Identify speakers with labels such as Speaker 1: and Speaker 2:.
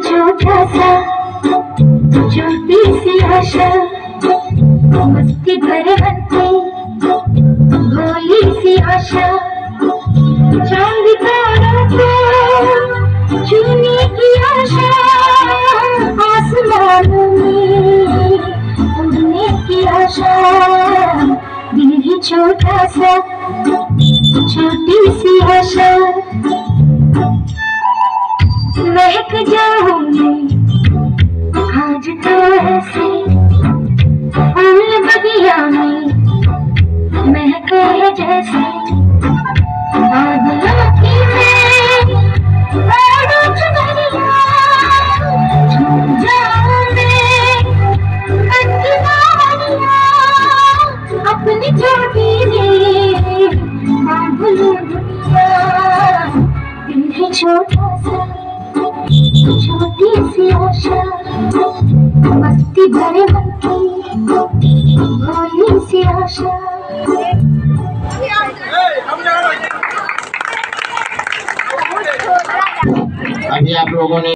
Speaker 1: छोटा सा छोटी सी आशा, मस्ती भरे मन की भोली सी आशा, चांद तारों को छूने की आशा, आसमानों में उड़ने की आशा। दिल ही छोटा सा छोटी सी आशा, महक जाऊं मैं आज तो ऐसे फूल बगिया में महके है जैसे, बादलों की मैं बादल चुनरिया, झूम जाऊं मैं बन की बावरिया, अपनी चोटी में ना भूलूं दुनिया। दिल है छोटा सा छोटी सी आशा, मस्ती भरे मन की भोली सी आशा।
Speaker 2: अभी आप लोगों ने